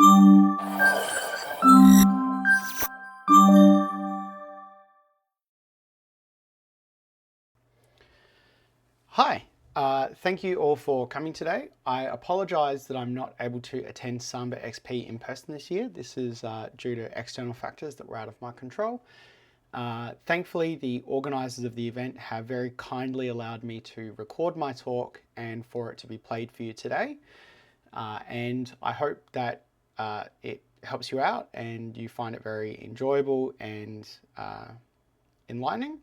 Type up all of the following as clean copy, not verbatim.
Hi, thank you all for coming today. I apologize that I'm not able to attend sambaXP in person this year. This is due to external factors that were out of my control. Thankfully, the organizers of the event have very kindly allowed me to record my talk and for it to be played for you today. And I hope that it helps you out and you find it very enjoyable and enlightening.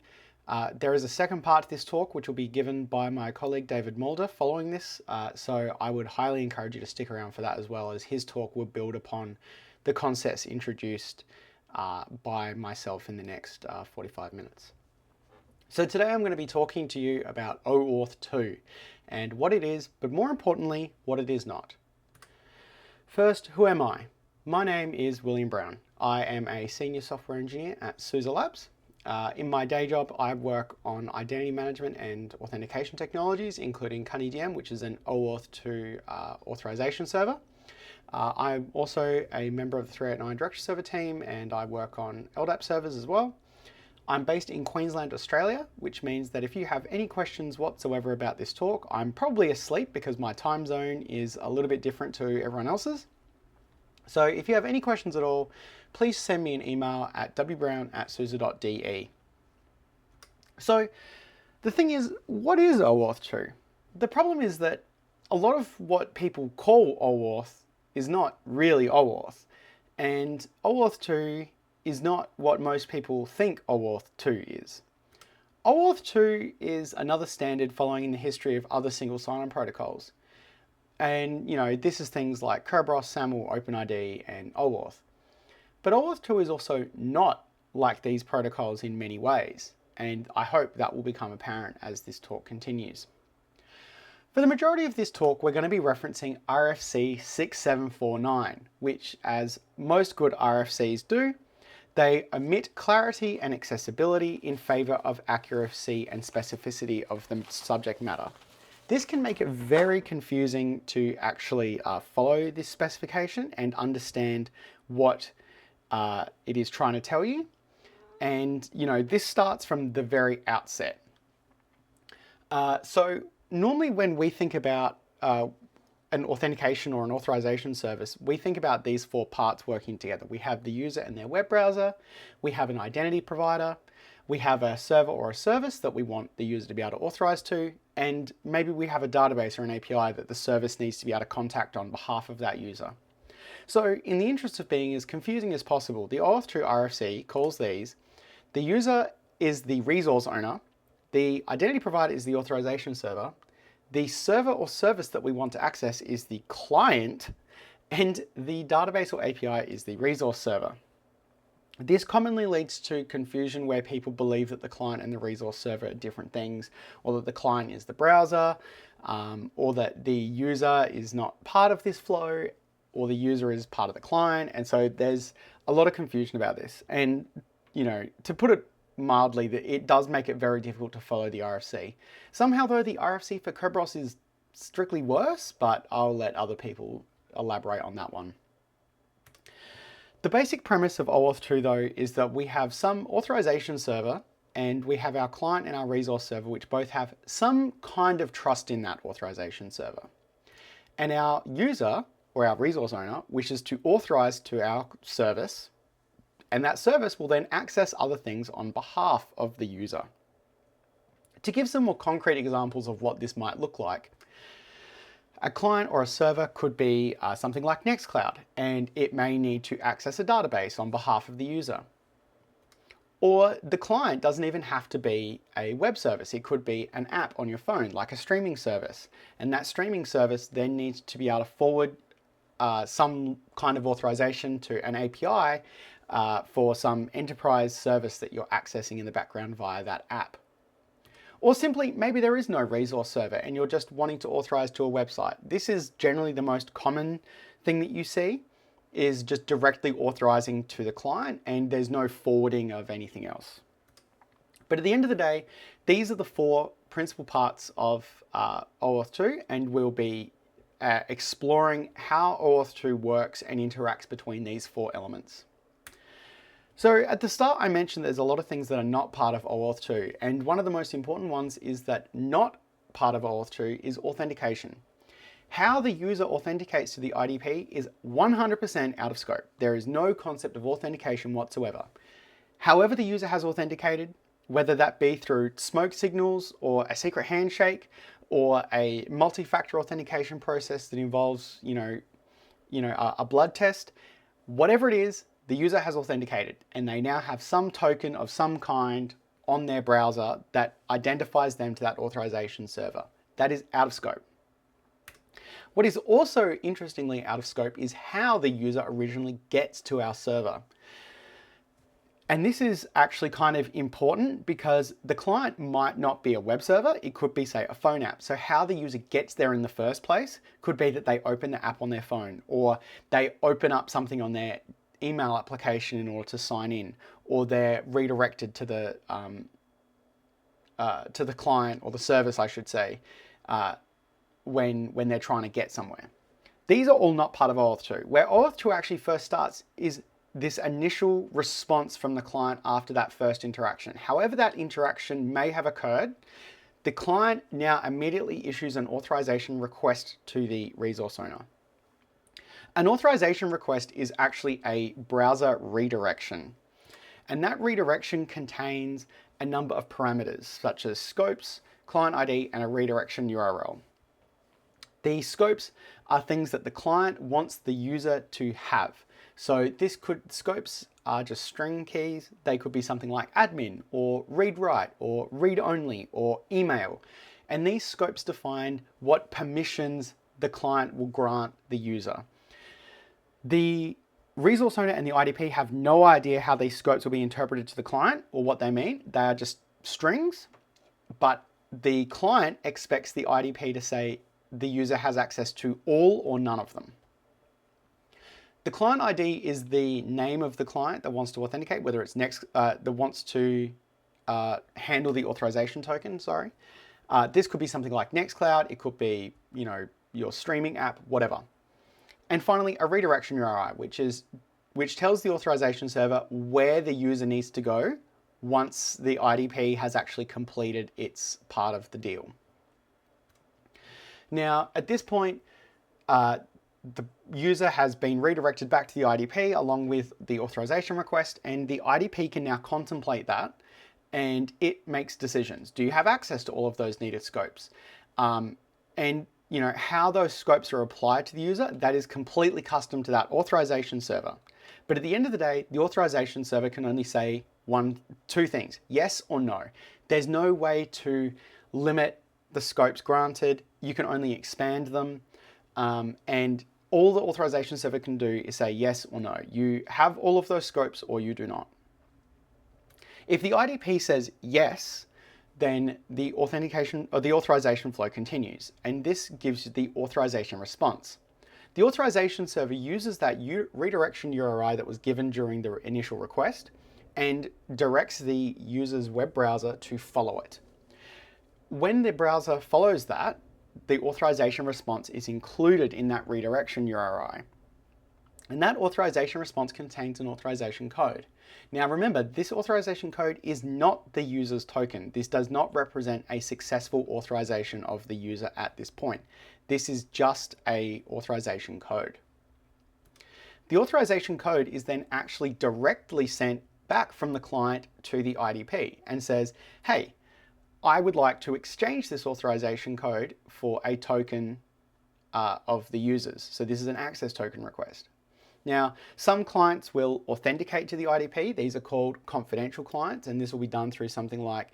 There is a second part to this talk which will be given by my colleague David Mulder following this, so I would highly encourage you to stick around for that, as well as his talk will build upon the concepts introduced by myself in the next 45 minutes. So today I'm going to be talking to you about OAuth 2 and what it is, but more importantly, what it is not. First, who am I? My name is William Brown. I am a senior software engineer at SUSE Labs. In my day job, I work on identity management and authentication technologies, including CunnyDM, which is an OAuth 2 authorization server. I'm also a member of the 389 directory server team, and I work on LDAP servers as well. I'm based in Queensland, Australia, which means that if you have any questions whatsoever about this talk, I'm probably asleep because my time zone is a little bit different to everyone else's. So if you have any questions at all, please send me an email at wbrown@suse.de. So the thing is, what is OAuth 2? The problem is that a lot of what people call OAuth is not really OAuth, and OAuth 2 is not what most people think OAuth 2 is. OAuth 2 is another standard following in the history of other single sign-on protocols. And this is things like Kerberos, Samba, OpenID, and OAuth. But OAuth 2 is also not like these protocols in many ways, and I hope that will become apparent as this talk continues. For the majority of this talk, we're going to be referencing RFC 6749, which, as most good RFCs do, they omit clarity and accessibility in favor of accuracy and specificity of the subject matter. This can make it very confusing to actually follow this specification and understand what it is trying to tell you. And this starts from the very outset. So normally when we think about an authentication or an authorization service, we think about these four parts working together. We have the user and their web browser, we have an identity provider, we have a server or a service that we want the user to be able to authorize to, and maybe we have a database or an API that the service needs to be able to contact on behalf of that user. So in the interest of being as confusing as possible, the OAuth 2 RFC calls these: the user is the resource owner, the identity provider is the authorization server, the server or service that we want to access is the client, and the database or API is the resource server. This commonly leads to confusion where people believe that the client and the resource server are different things, or that the client is the browser, or that the user is not part of this flow, or the user is part of the client. And so there's a lot of confusion about this. And to put it mildly, that it does make it very difficult to follow the RFC. Somehow though, the RFC for Kerberos is strictly worse, but I'll let other people elaborate on that one. The basic premise of OAuth 2 though is that we have some authorization server and we have our client and our resource server, which both have some kind of trust in that authorization server. And our user or our resource owner wishes to authorize to our service, and that service will then access other things on behalf of the user. To give some more concrete examples of what this might look like, a client or a server could be something like Nextcloud, and it may need to access a database on behalf of the user. Or the client doesn't even have to be a web service. It could be an app on your phone, like a streaming service. And that streaming service then needs to be able to forward some kind of authorization to an API for some enterprise service that you're accessing in the background via that app. Or simply, maybe there is no resource server and you're just wanting to authorize to a website. This is generally the most common thing that you see, is just directly authorizing to the client and there's no forwarding of anything else. But at the end of the day, these are the four principal parts of OAuth 2, and we'll be exploring how OAuth 2 works and interacts between these 4 elements. So at the start, I mentioned there's a lot of things that are not part of OAuth 2, and one of the most important ones is that not part of OAuth 2 is authentication. How the user authenticates to the IDP is 100% out of scope. There is no concept of authentication whatsoever. However the user has authenticated, whether that be through smoke signals or a secret handshake or a multi-factor authentication process that involves, a blood test, whatever it is, the user has authenticated and they now have some token of some kind on their browser that identifies them to that authorization server. That is out of scope. What is also interestingly out of scope is how the user originally gets to our server. And this is actually kind of important because the client might not be a web server. It could be, say, a phone app. So how the user gets there in the first place could be that they open the app on their phone, or they open up something on their email application in order to sign in, or they're redirected to the client, or the service, I should say, when they're trying to get somewhere. These are all not part of OAuth 2. Where OAuth 2 actually first starts is this initial response from the client after that first interaction. However that interaction may have occurred, the client now immediately issues an authorization request to the resource owner. An authorization request is actually a browser redirection. And that redirection contains a number of parameters, such as scopes, client ID, and a redirection URL. These scopes are things that the client wants the user to have. So scopes are just string keys. They could be something like admin, or read write, or read only, or email. And these scopes define what permissions the client will grant the user. The resource owner and the IDP have no idea how these scopes will be interpreted to the client or what they mean. They are just strings, but the client expects the IDP to say the user has access to all or none of them. The client ID is the name of the client that wants to authenticate, whether it's that wants to handle the authorization token, sorry. This could be something like Nextcloud. It could be, your streaming app, whatever. And finally, a redirection URI, which tells the authorization server where the user needs to go once the IDP has actually completed its part of the deal. Now, at this point, the user has been redirected back to the IDP along with the authorization request, and the IDP can now contemplate that and it makes decisions. Do you have access to all of those needed scopes? And how those scopes are applied to the user, that is completely custom to that authorization server. But at the end of the day, the authorization server can only say two things, yes or no. There's no way to limit the scopes granted. You can only expand them. And all the authorization server can do is say yes or no. You have all of those scopes or you do not. If the IDP says yes, then the authentication or the authorization flow continues, and this gives you the authorization response. The authorization server uses that redirection URI that was given during the initial request and directs the user's web browser to follow it. When the browser follows that, the authorization response is included in that redirection URI. And that authorization response contains an authorization code. Now remember, this authorization code is not the user's token. This does not represent a successful authorization of the user at this point. This is just an authorization code. The authorization code is then actually directly sent back from the client to the IDP and says, hey, I would like to exchange this authorization code for a token of the users. So this is an access token request. Now, some clients will authenticate to the IDP. These are called confidential clients, and this will be done through something like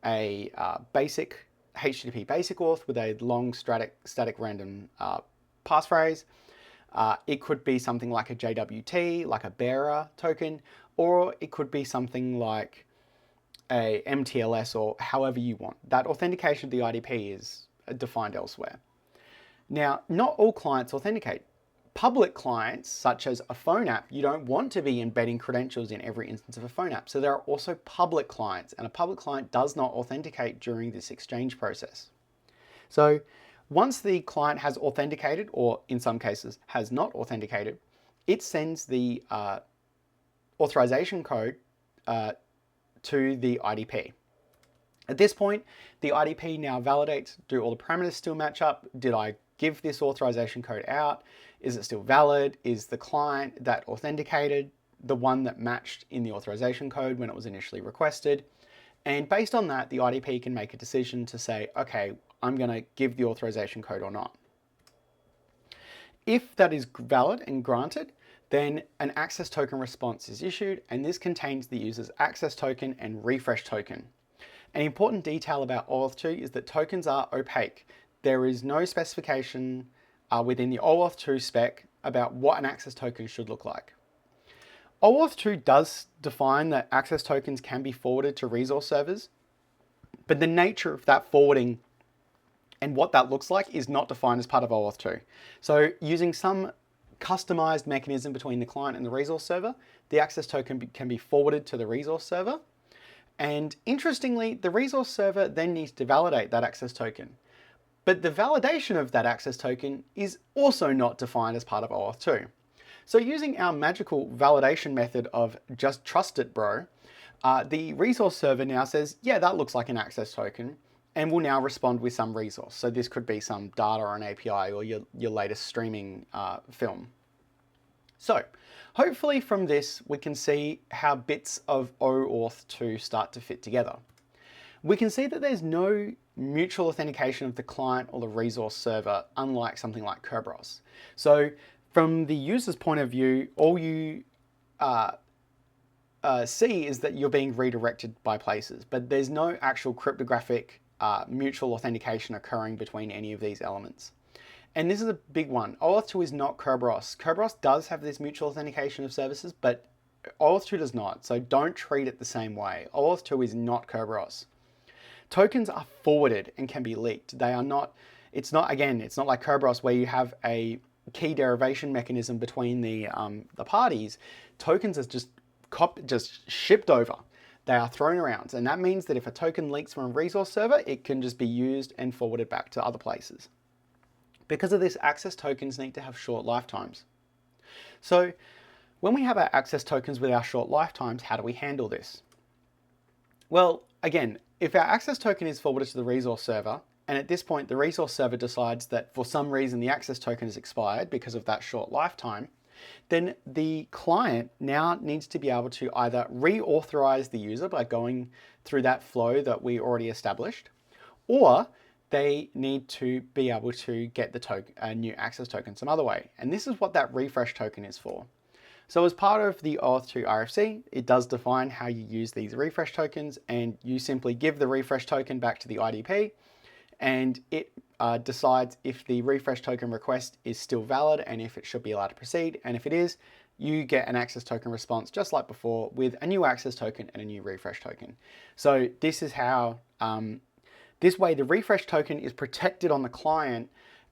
a basic HTTP basic auth with a long static random passphrase. It could be something like a JWT, like a bearer token, or it could be something like a MTLS or however you want. That authentication of the IDP is defined elsewhere. Now, not all clients authenticate. Public clients, such as a phone app, you don't want to be embedding credentials in every instance of a phone app. So there are also public clients, and a public client does not authenticate during this exchange process. So Once the client has authenticated, or in some cases has not authenticated, it sends the authorization code to the IDP. At this point, the IDP now validates, do all the parameters still match up? Did I give this authorization code out? Is it still valid? Is the client that authenticated the one that matched in the authorization code when it was initially requested? And based on that, the IDP can make a decision to say, okay, I'm going to give the authorization code or not. If that is valid and granted, then an access token response is issued, and this contains the user's access token and refresh token. An important detail about OAuth 2 is that tokens are opaque. There is no specification within the OAuth 2 spec about what an access token should look like. OAuth 2 does define that access tokens can be forwarded to resource servers, but the nature of that forwarding and what that looks like is not defined as part of OAuth 2. So using some customized mechanism between the client and the resource server, the access token can be forwarded to the resource server. And interestingly, the resource server then needs to validate that access token. But the validation of that access token is also not defined as part of OAuth 2. So using our magical validation method of just trust it, bro, the resource server now says, yeah, that looks like an access token, and will now respond with some resource. So this could be some data or an API or your latest streaming film. So hopefully from this, we can see how bits of OAuth 2 start to fit together. We can see that there's no mutual authentication of the client or the resource server, unlike something like Kerberos. So from the user's point of view, all you see is that you're being redirected by places, but there's no actual cryptographic mutual authentication occurring between any of these elements. And this is a big one. OAuth 2 is not Kerberos. Kerberos does have this mutual authentication of services, but OAuth 2 does not. So don't treat it the same way. OAuth 2 is not Kerberos. Tokens are forwarded and can be leaked. They are not, it's not like Kerberos where you have a key derivation mechanism between the parties. Tokens are just shipped over. They are thrown around. And that means that if a token leaks from a resource server, it can just be used and forwarded back to other places. Because of this, access tokens need to have short lifetimes. So when we have our access tokens with our short lifetimes, how do we handle this? Well, again, if our access token is forwarded to the resource server, and at this point the resource server decides that for some reason the access token is expired because of that short lifetime, then the client now needs to be able to either reauthorize the user by going through that flow that we already established, or they need to be able to get the a new access token some other way. And this is what that refresh token is for. So as part of the OAuth 2 RFC, it does define how you use these refresh tokens, and you simply give the refresh token back to the IDP, and it decides if the refresh token request is still valid and if it should be allowed to proceed. And if it is, you get an access token response just like before with a new access token and a new refresh token. So this is how this way, the refresh token is protected on the client,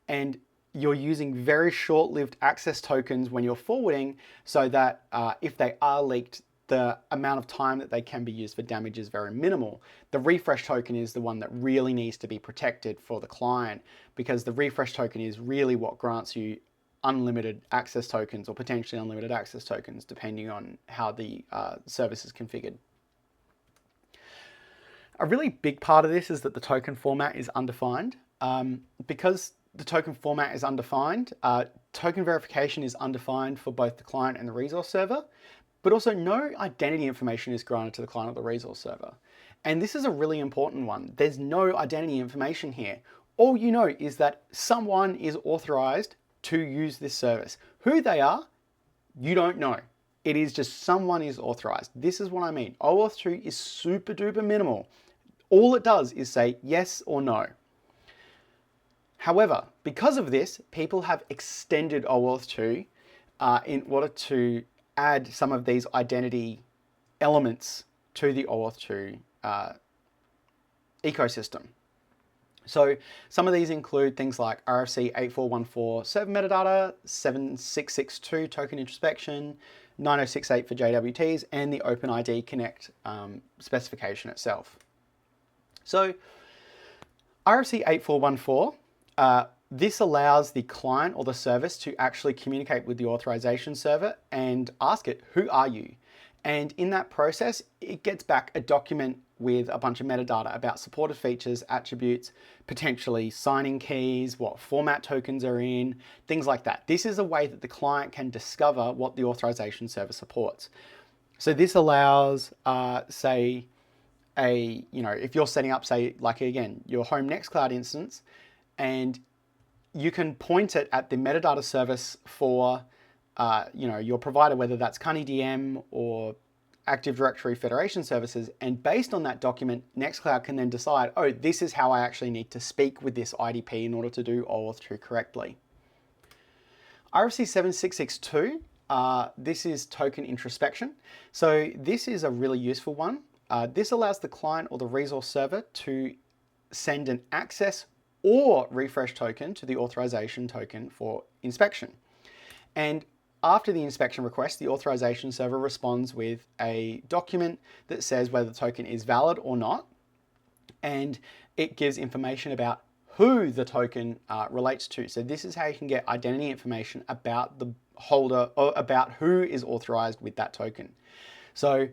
and you're using very short-lived access tokens when you're forwarding, so that if they are leaked, the amount of time that they can be used for damage is very minimal. The refresh token is the one that really needs to be protected for the client, because the refresh token is really what grants you unlimited access tokens or potentially unlimited access tokens, depending on how the service is configured. A really big part of this is that the token format is undefined. Because the token format is undefined, token verification is undefined for both the client and the resource server, but also no identity information is granted to the client or the resource server. And this is a really important one. There's no identity information here. All you know is that someone is authorized to use this service. Who they are, you don't know. It is just someone is authorized. This is what I mean. OAuth 2 is super duper minimal. All it does is say yes or no. However, because of this, people have extended OAuth 2 in order to add some of these identity elements to the OAuth 2 ecosystem. So some of these include things like RFC 8414 server metadata, 7662 token introspection, 9068 for JWTs, and the OpenID Connect specification itself. So RFC 8414 This allows the client or the service to actually communicate with the authorization server and ask it, who are you? And in that process, it gets back a document with a bunch of metadata about supported features, attributes, potentially signing keys, what format tokens are in, things like that. This is a way that the client can discover what the authorization server supports. So this allows, say, if you're setting up, say, like again, your home Nextcloud instance, and you can point it at the metadata service for, your provider, whether that's CunnyDM or Active Directory Federation services, and based on that document, Nextcloud can then decide, oh, this is how I actually need to speak with this IDP in order to do OAuth 2 correctly. RFC 7662, this is token introspection. So this is a really useful one. This allows the client or the resource server to send an access or refresh token to the authorization token for inspection. And after the inspection request, the authorization server responds with a document that says whether the token is valid or not. And it gives information about who the token relates to. So this is how you can get identity information about the holder or about who is authorized with that token. So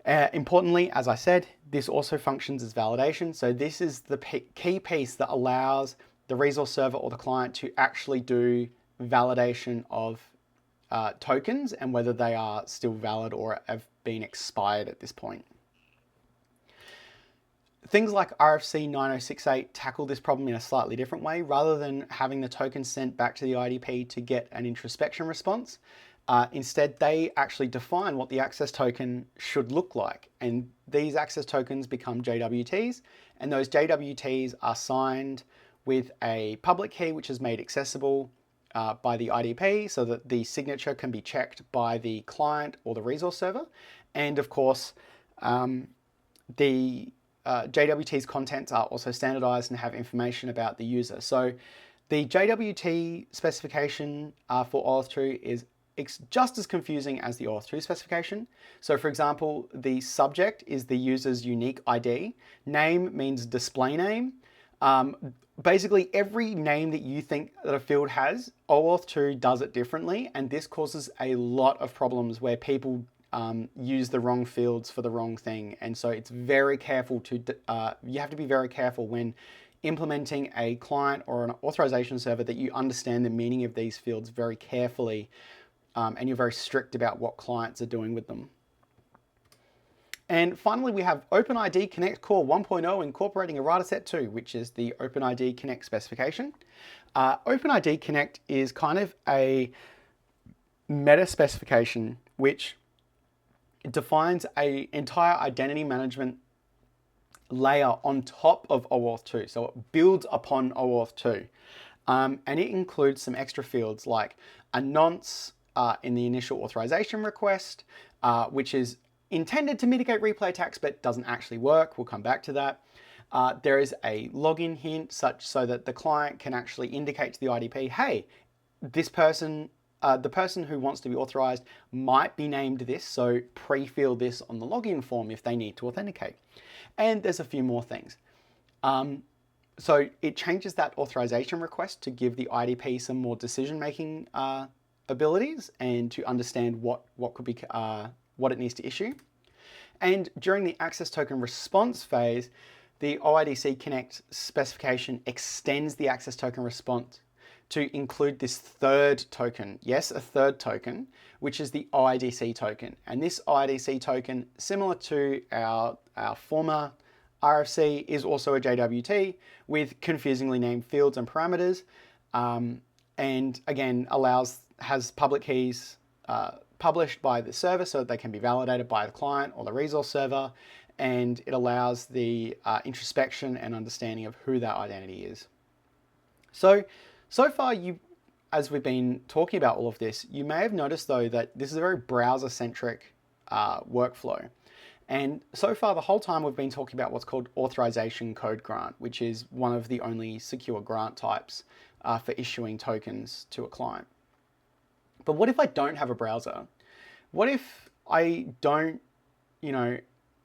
importantly, as I said, this also functions as validation. So this is the key piece that allows the resource server or the client to actually do validation of tokens and whether they are still valid or have been expired at this point. Things like RFC 9068 tackle this problem in a slightly different way. Rather than having the token sent back to the IDP to get an introspection response, instead they actually define what the access token should look like. And these access tokens become JWTs, and those JWTs are signed with a public key which is made accessible by the IDP so that the signature can be checked by the client or the resource server. And of course, the JWT's contents are also standardized and have information about the user. So the JWT specification for OAuth 2 is just as confusing as the OAuth 2 specification. So for example, the subject is the user's unique ID. Name means display name. Basically every name that you think that a field has, OAuth 2 does it differently, and this causes a lot of problems where people use the wrong fields for the wrong thing. And so it's very careful to, you have to be very careful when implementing a client or an authorization server that you understand the meaning of these fields very carefully, and you're very strict about what clients are doing with them. And finally, we have OpenID Connect Core 1.0 incorporating Errata Set 2, which is the OpenID Connect specification. OpenID Connect is kind of a meta specification which defines an entire identity management layer on top of OAuth 2. So it builds upon OAuth 2. And it includes some extra fields like a nonce in the initial authorization request, which is intended to mitigate replay attacks, but doesn't actually work. We'll come back to that. There is a login hint so that the client can actually indicate to the IDP, hey, this person, the person who wants to be authorized might be named this, so pre-fill this on the login form if they need to authenticate. And there's a few more things. So it changes that authorization request to give the IDP some more decision-making abilities and to understand what could be what it needs to issue. And during the access token response phase, the OIDC Connect specification extends the access token response to include this third token. Yes, a third token, which is the OIDC token. And this OIDC token, similar to our former RFC, is also a JWT with confusingly named fields and parameters. And again, has public keys published by the server so that they can be validated by the client or the resource server, and it allows the introspection and understanding of who that identity is. So far, as we've been talking about all of this, you may have noticed though that this is a very browser-centric workflow. And so far, the whole time we've been talking about what's called authorization code grant, which is one of the only secure grant types for issuing tokens to a client. But what if I don't have a browser? What if I don't,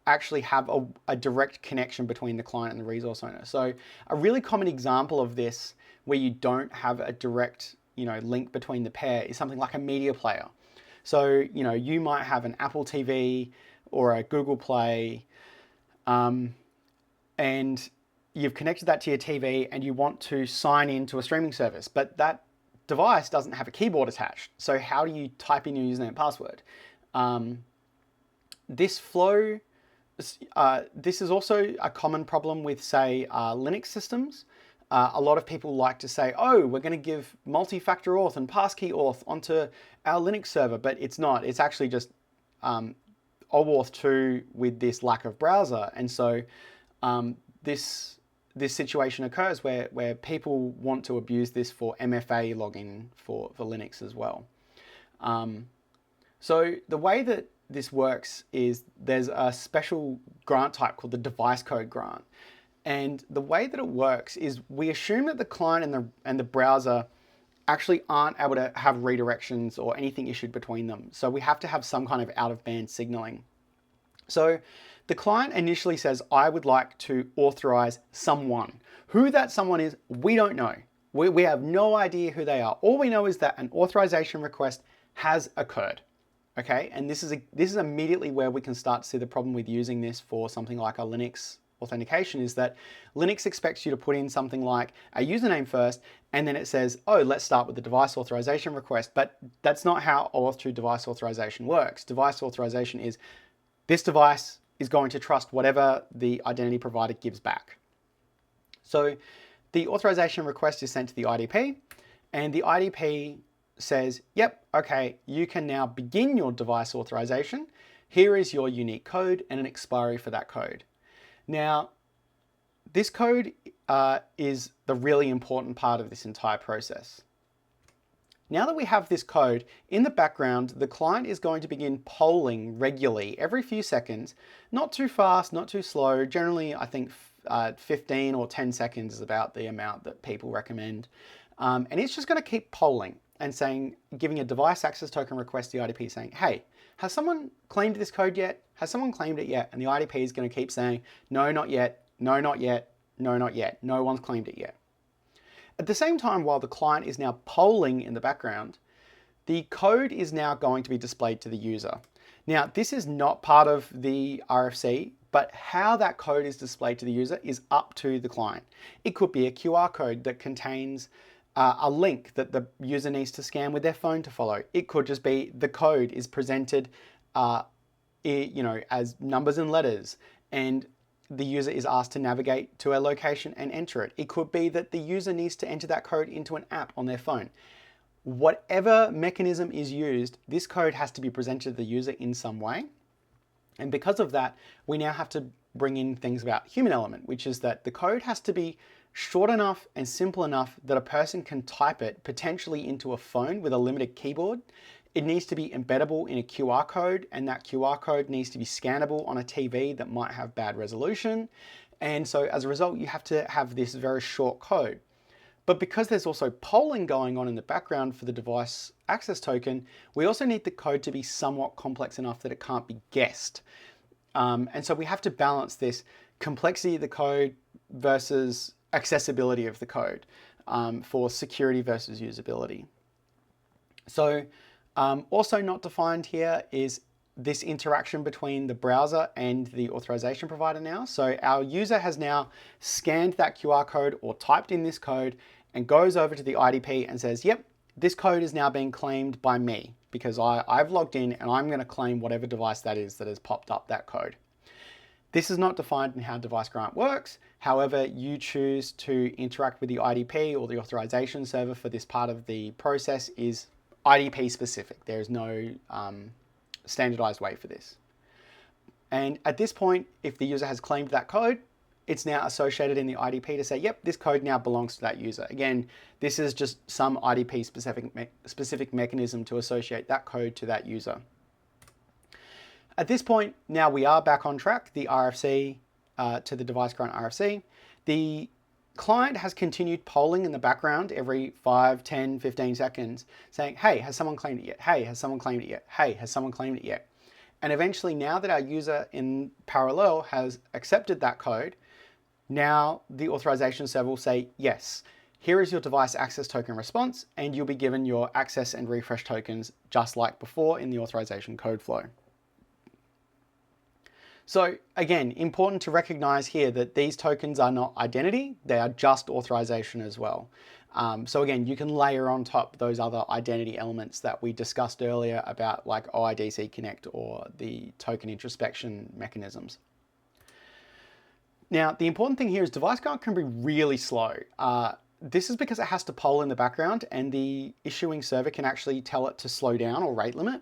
actually have a direct connection between the client and the resource owner? So a really common example of this where you don't have a direct, link between the pair is something like a media player. So, you might have an Apple TV or a Google Play, and you've connected that to your TV and you want to sign into a streaming service, but that device doesn't have a keyboard attached. So how do you type in your username and password? This flow, this is also a common problem with, say, Linux systems. A lot of people like to say, oh, we're going to give multi-factor auth and passkey auth onto our Linux server, but it's not. It's actually just OAuth 2 with this lack of browser. And so this situation occurs where people want to abuse this for MFA login for Linux as well. So the way that this works is there's a special grant type called the device code grant. And the way that it works is we assume that the client and the browser actually aren't able to have redirections or anything issued between them. So we have to have some kind of out-of-band signaling. So the client initially says, I would like to authorize someone. Who that someone is, we don't know. We have no idea who they are. All we know is that an authorization request has occurred. Okay, and this is immediately where we can start to see the problem with using this for something like a Linux authentication, is that Linux expects you to put in something like a username first, and then it says, oh, let's start with the device authorization request. But that's not how OAuth 2 device authorization works. Device authorization is this device is going to trust whatever the identity provider gives back. So the authorization request is sent to the IDP, and the IDP says, yep, okay, you can now begin your device authorization. Here is your unique code and an expiry for that code. Now, this code is the really important part of this entire process. Now that we have this code, in the background, the client is going to begin polling regularly every few seconds, not too fast, not too slow. Generally, I think 15 or 10 seconds is about the amount that people recommend. And it's just going to keep polling and saying, giving a device access token request to the IDP saying, hey, has someone claimed this code yet? Has someone claimed it yet? And the IDP is going to keep saying, no, not yet, no, not yet, no, not yet. No one's claimed it yet. At the same time, while the client is now polling in the background, the code is now going to be displayed to the user. Now, this is not part of the RFC, but how that code is displayed to the user is up to the client. It could be a QR code that contains a link that the user needs to scan with their phone to follow. It could just be the code is presented as numbers and letters, and the user is asked to navigate to a location and enter it. It could be that the user needs to enter that code into an app on their phone. Whatever mechanism is used, this code has to be presented to the user in some way. And because of that, we now have to bring in things about human element, which is that the code has to be short enough and simple enough that a person can type it potentially into a phone with a limited keyboard. It needs to be embeddable in a QR code, and that QR code needs to be scannable on a TV that might have bad resolution. And so as a result, you have to have this very short code. But because there's also polling going on in the background for the device access token, we also need the code to be somewhat complex enough that it can't be guessed. And so we have to balance this complexity of the code versus accessibility of the code for security versus usability. So also not defined here is this interaction between the browser and the authorization provider now. So our user has now scanned that QR code or typed in this code and goes over to the IDP and says, yep, this code is now being claimed by me because I've logged in and I'm going to claim whatever device that is that has popped up that code. This is not defined in how device grant works. However, you choose to interact with the IDP or the authorization server for this part of the process is IDP specific. There is no standardized way for this. And at this point, if the user has claimed that code, it's now associated in the IDP to say, yep, this code now belongs to that user. Again, this is just some IDP specific mechanism to associate that code to that user. At this point, now we are back on track, the RFC to the device grant RFC. The client has continued polling in the background every 5, 10, 15 seconds saying, hey, has someone claimed it yet? Hey, has someone claimed it yet? Hey, has someone claimed it yet? And eventually, now that our user in parallel has accepted that code, now the authorization server will say, yes, Here is your device access token response, and you'll be given your access and refresh tokens just like before in the authorization code flow. So again, important to recognize here that these tokens are not identity, they are just authorization as well. So again, you can layer on top those other identity elements that we discussed earlier about like OIDC Connect or the token introspection mechanisms. Now, the important thing here is device grant can be really slow. This is because it has to poll in the background and the issuing server can actually tell it to slow down or rate limit.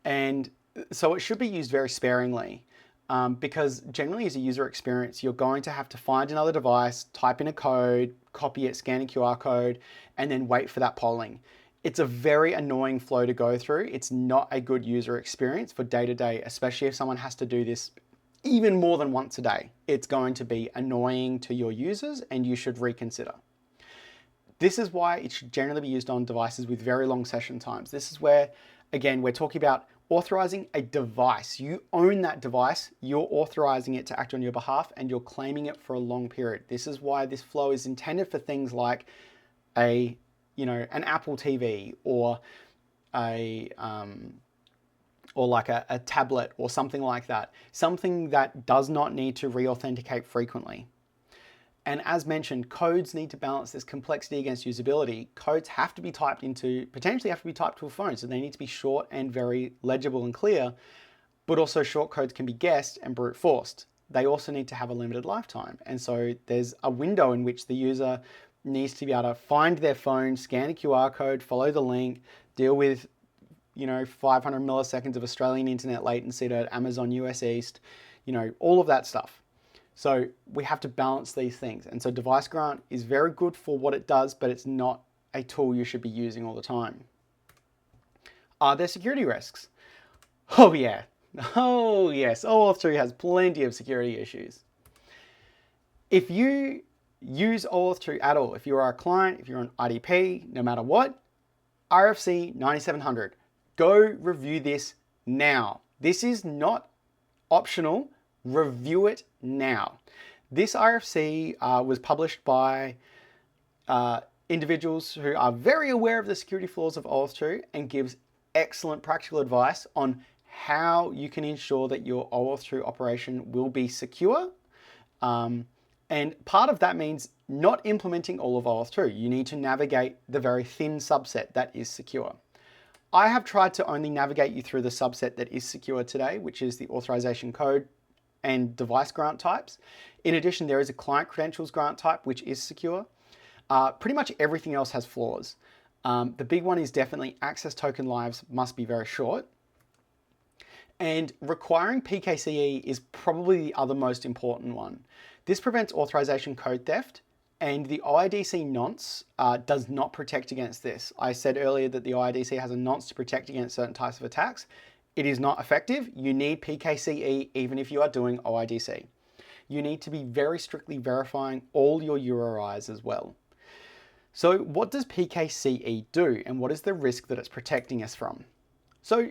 And so it should be used very sparingly. Because generally as a user experience, you're going to have to find another device, type in a code, copy it, scan a QR code, and then wait for that polling. It's a very annoying flow to go through. It's not a good user experience for day-to-day, especially if someone has to do this even more than once a day. It's going to be annoying to your users and you should reconsider. This is why it should generally be used on devices with very long session times. This is where, again, we're talking about authorizing a device. You own that device, you're authorizing it to act on your behalf and you're claiming it for a long period. This is why this flow is intended for things like an Apple TV or a tablet or something like that. Something that does not need to re-authenticate frequently. And as mentioned, codes need to balance this complexity against usability. Codes have to be potentially have to be typed to a phone, so they need to be short and very legible and clear, but also short codes can be guessed and brute forced. They also need to have a limited lifetime. And so there's a window in which the user needs to be able to find their phone, scan a QR code, follow the link, deal with 500 milliseconds of Australian internet latency to Amazon US East, all of that stuff. So we have to balance these things. And so device grant is very good for what it does, but it's not a tool you should be using all the time. Are there security risks? Oh yeah. Oh yes. OAuth 2 has plenty of security issues. If you use OAuth 2 at all, if you're a client, if you're an IDP, no matter what, RFC 9700, go review this now. This is not optional. Review it now. This RFC was published by individuals who are very aware of the security flaws of OAuth 2 and gives excellent practical advice on how you can ensure that your OAuth 2 operation will be secure. And part of that means not implementing all of OAuth 2. You need to navigate the very thin subset that is secure. I have tried to only navigate you through the subset that is secure today, which is the authorization code and device grant types. In addition, there is a client credentials grant type, which is secure. Pretty much everything else has flaws. The big one is definitely access token lives must be very short. And requiring PKCE is probably the other most important one. This prevents authorization code theft, and the OIDC nonce does not protect against this. I said earlier that the OIDC has a nonce to protect against certain types of attacks. It is not effective. You need PKCE even if you are doing OIDC. You need to be very strictly verifying all your URIs as well. So what does PKCE do and what is the risk that it's protecting us from? So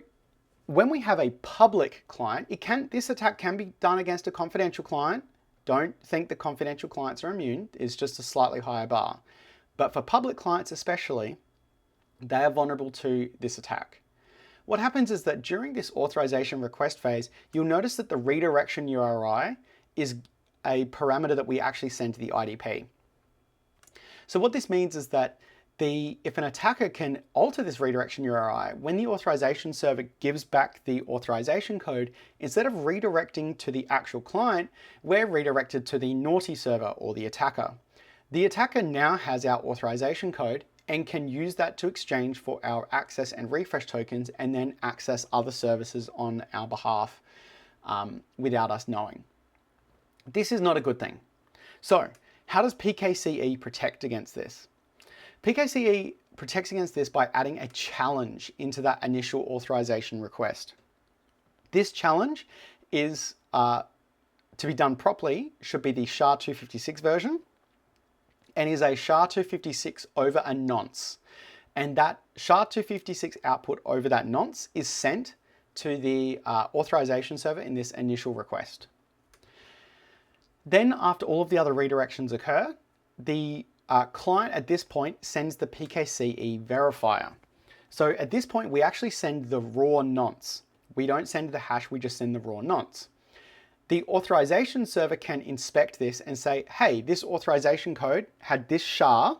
when we have a public client, this attack can be done against a confidential client. Don't think that confidential clients are immune. It's just a slightly higher bar. But for public clients especially, they are vulnerable to this attack. What happens is that during this authorization request phase, you'll notice that the redirection URI is a parameter that we actually send to the IDP. So what this means is that if an attacker can alter this redirection URI, when the authorization server gives back the authorization code, instead of redirecting to the actual client, we're redirected to the naughty server or the attacker. The attacker now has our authorization code and can use that to exchange for our access and refresh tokens and then access other services on our behalf without us knowing. This is not a good thing. So how does PKCE protect against this? PKCE protects against this by adding a challenge into that initial authorization request. This challenge is, to be done properly, should be the SHA-256 version, and is a SHA-256 over a nonce. And that SHA-256 output over that nonce is sent to the authorization server in this initial request. Then after all of the other redirections occur, the client at this point sends the PKCE verifier. So at this point, we actually send the raw nonce. We don't send the hash, we just send the raw nonce. The authorization server can inspect this and say, hey, this authorization code had this SHA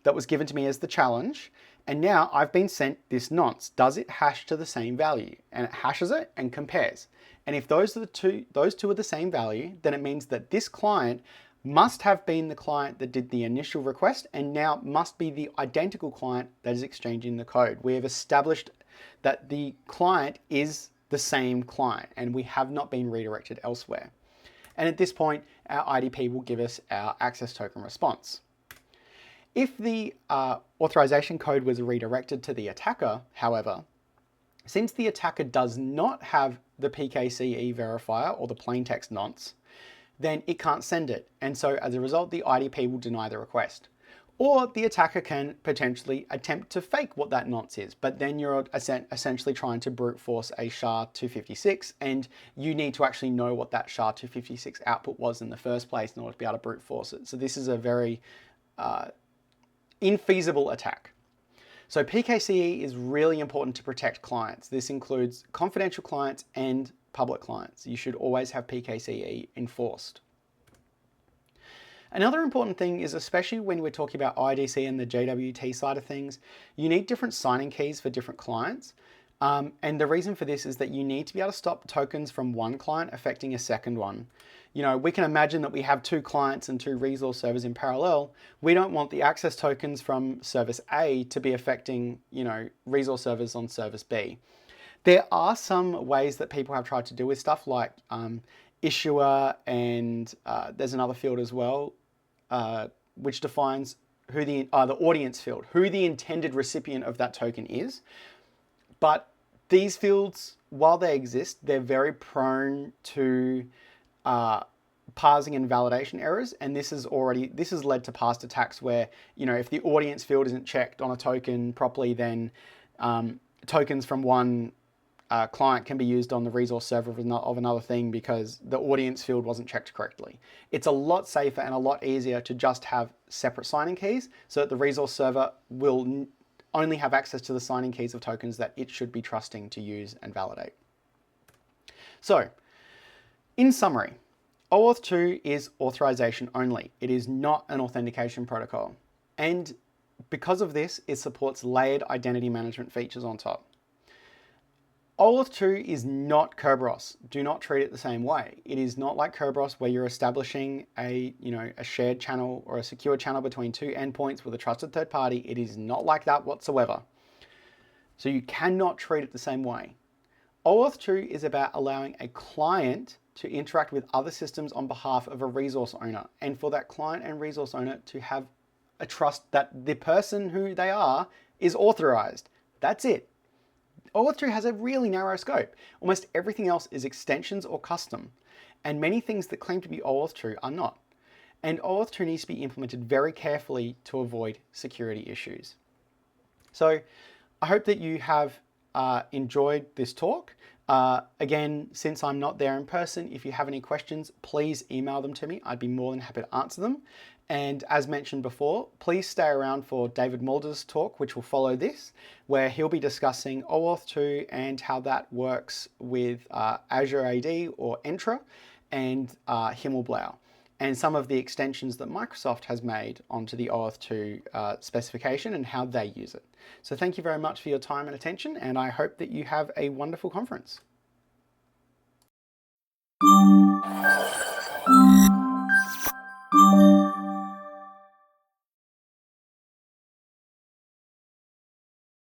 that was given to me as the challenge, and now I've been sent this nonce. Does it hash to the same value? And it hashes it and compares. And if those two are the same value, then it means that this client must have been the client that did the initial request and now must be the identical client that is exchanging the code. We have established that the client is the same client and we have not been redirected elsewhere. And at this point, our IDP will give us our access token response. If the authorization code was redirected to the attacker, however, since the attacker does not have the PKCE verifier or the plaintext nonce, then it can't send it. And so as a result, the IDP will deny the request. Or the attacker can potentially attempt to fake what that nonce is, but then you're essentially trying to brute force a SHA-256, and you need to actually know what that SHA-256 output was in the first place in order to be able to brute force it. So this is a very infeasible attack. So PKCE is really important to protect clients. This includes confidential clients and public clients. You should always have PKCE enforced. Another important thing is, especially when we're talking about OIDC and the JWT side of things, you need different signing keys for different clients. And the reason for this is that you need to be able to stop tokens from one client affecting a second one. You know, we can imagine that we have two clients and two resource servers in parallel. We don't want the access tokens from service A to be affecting, resource servers on service B. There are some ways that people have tried to deal with stuff like issuer, and there's another field as well, which defines who the audience field, who the intended recipient of that token is. But these fields, while they exist, they're very prone to parsing and validation errors, and this has led to past attacks where, if the audience field isn't checked on a token properly, then tokens from one client can be used on the resource server of another thing because the audience field wasn't checked correctly. It's a lot safer and a lot easier to just have separate signing keys so that the resource server will only have access to the signing keys of tokens that it should be trusting to use and validate. So, in summary, OAuth 2 is authorization only. It is not an authentication protocol. And because of this, it supports layered identity management features on top. OAuth 2 is not Kerberos. Do not treat it the same way. It is not like Kerberos where you're establishing a shared channel or a secure channel between two endpoints with a trusted third party. It is not like that whatsoever. So you cannot treat it the same way. OAuth 2 is about allowing a client to interact with other systems on behalf of a resource owner, and for that client and resource owner to have a trust that the person who they are is authorized. That's it. OAuth 2 has a really narrow scope. Almost everything else is extensions or custom, and many things that claim to be OAuth 2 are not. And OAuth 2 needs to be implemented very carefully to avoid security issues. So I hope that you have enjoyed this talk. Again, since I'm not there in person, if you have any questions, please email them to me. I'd be more than happy to answer them. And as mentioned before, please stay around for David Mulder's talk, which will follow this, where he'll be discussing OAuth 2 and how that works with Azure AD or Entra and Himmelblau, and some of the extensions that Microsoft has made onto the OAuth 2 specification and how they use it. So thank you very much for your time and attention, and I hope that you have a wonderful conference.